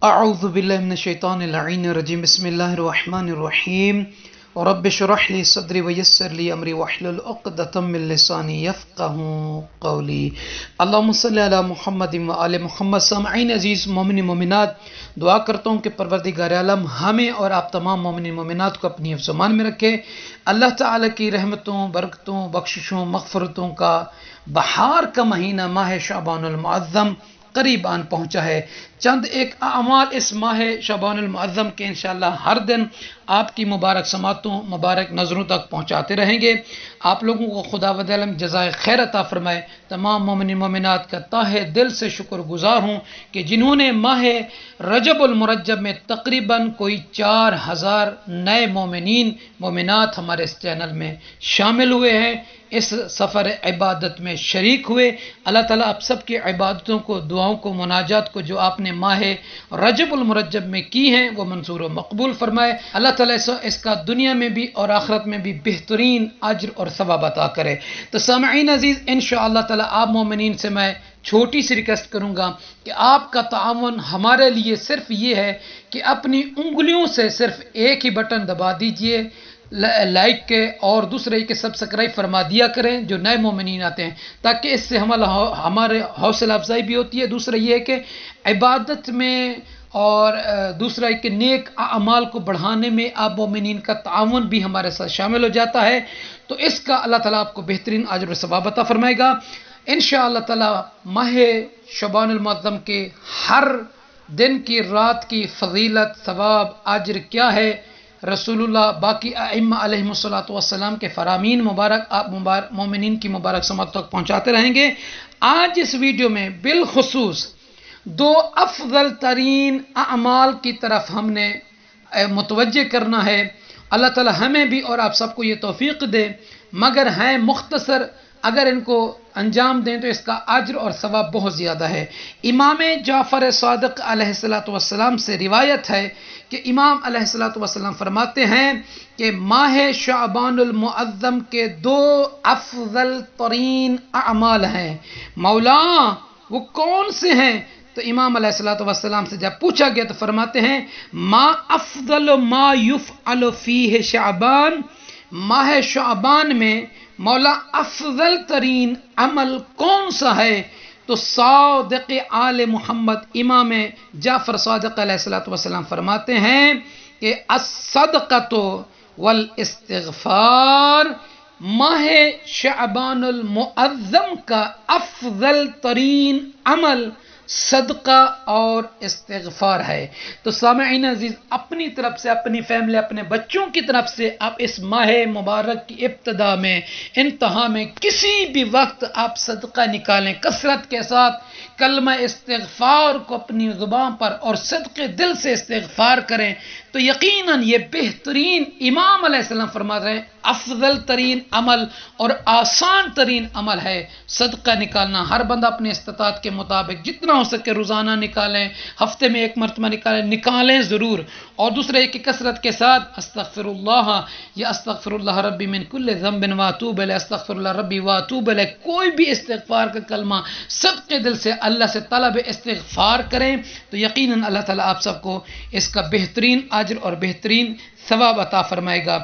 اعوذ باللہ من الشیطان اللعین الرجیم بسم اللہ الرحمن الرحیم رب اشرح لی صدری ویسر لی امری واحلل عقدۃ من لسانی یفقہوا قولی اللہم صلی علی محمد وآل محمد۔ سامعین عزیز، مومن مومنات، دعا کرتا ہوں کہ پروردگار عالم ہمیں اور آپ تمام مومن مومنات کو اپنی حفظ و امان میں رکھے۔ اللہ تعالیٰ کی رحمتوں، برکتوں، بخششوں، مغفرتوں کا بہار کا مہینہ ماہ شعبان المعظم قریب آن پہنچا ہے۔ چند ایک اعمال اس ماہ شعبان المعظم کے انشاءاللہ ہر دن آپ کی مبارک سماعتوں، مبارک نظروں تک پہنچاتے رہیں گے۔ آپ لوگوں کو خدا وند عالم جزائے خیر عطا فرمائے۔ تمام مومن مومنات کا تہہ دل سے شکر گزار ہوں کہ جنہوں نے ماہ رجب المرجب میں تقریباً کوئی 4000 نئے مومنین مومنات ہمارے اس چینل میں شامل ہوئے ہیں، اس سفر عبادت میں شریک ہوئے۔ اللہ تعالیٰ آپ سب کی عبادتوں کو، دعاؤں کو، مناجات کو جو آپ نے ماہ رجب المرجب میں کی ہیں وہ منظور و مقبول فرمائے۔ اللہ تعالیٰ اس کا دنیا میں بھی اور آخرت میں بھی بہترین اجر اور ثواب عطا کرے۔ تو سامعین عزیز، انشاءاللہ تعالیٰ آپ مومنین سے میں چھوٹی سی ریکویسٹ کروں گا کہ آپ کا تعاون ہمارے لیے صرف یہ ہے کہ اپنی انگلیوں سے صرف ایک ہی بٹن دبا دیجئے لائک کے، اور دوسرے کہ سبسکرائب فرما دیا کریں جو نئے مومنین آتے ہیں، تاکہ اس سے ہمارے حوصلہ افزائی بھی ہوتی ہے۔ دوسرا یہ ہے کہ عبادت میں اور دوسرا کہ نیک اعمال کو بڑھانے میں آپ مومنین کا تعاون بھی ہمارے ساتھ شامل ہو جاتا ہے، تو اس کا اللہ تعالیٰ آپ کو بہترین اجر و ثواب عطا فرمائے گا انشاءاللہ تعالیٰ۔ ماہ شعبان المعظم کے ہر دن کی رات کی فضیلت، ثواب، اجر کیا ہے، رسول اللہ باقی ائمہ علیہم الصلوۃ والسلام کے فرامین مبارک آپ مومنین کی مبارک سماعت تک پہنچاتے رہیں گے۔ آج اس ویڈیو میں بالخصوص دو افضل ترین اعمال کی طرف ہم نے متوجہ کرنا ہے۔ اللہ تعالی ہمیں بھی اور آپ سب کو یہ توفیق دے، مگر ہیں مختصر، اگر ان کو انجام دیں تو اس کا اجر اور ثواب بہت زیادہ ہے۔ امام جعفر صادق علیہ السلام سے روایت ہے کہ امام علیہ السلام فرماتے ہیں کہ ماہ شعبان المعظم کے دو افضل ترین اعمال ہیں۔ مولا وہ کون سے ہیں؟ تو امام علیہ السلام سے جب پوچھا گیا تو فرماتے ہیں ما افضل ما یفعل فیہ شعبان، ماہ شعبان میں مولا افضل ترین عمل کون سا ہے؟ تو صادق آل محمد امام جعفر صادق علیہ السلام فرماتے ہیں کہ الصدقۃ والاستغفار، ماہ شعبان المعظم کا افضل ترین عمل صدقہ اور استغفار ہے۔ تو سامعین عزیز، اپنی طرف سے، اپنی فیملی، اپنے بچوں کی طرف سے آپ اس ماہ مبارک کی ابتدا میں، انتہا میں، کسی بھی وقت آپ صدقہ نکالیں، کثرت کے ساتھ کلمہ استغفار کو اپنی زبان پر اور صدقے دل سے استغفار کریں تو یقیناً یہ بہترین، امام علیہ السلام فرما رہے ہیں افضل ترین عمل اور آسان ترین عمل ہے صدقہ نکالنا۔ ہر بندہ اپنے استطاعت کے مطابق جتنا ہو سکے روزانہ نکالیں، ہفتے میں ایک مرتبہ نکالیں ضرور، اور دوسرے کہ کثرت کے ساتھ استغفر اللہ یا استغفر اللہ ربی من کل ذنب واتوب الیہ، استغفر اللہ ربی واتوب الیہ، کوئی بھی استغفار کا کلمہ صدقے دل سے اللہ سے طلب استغفار کریں تو یقیناً اللہ تعالیٰ آپ سب کو اس کا بہترین اجر اور بہترین ثواب عطا فرمائے گا۔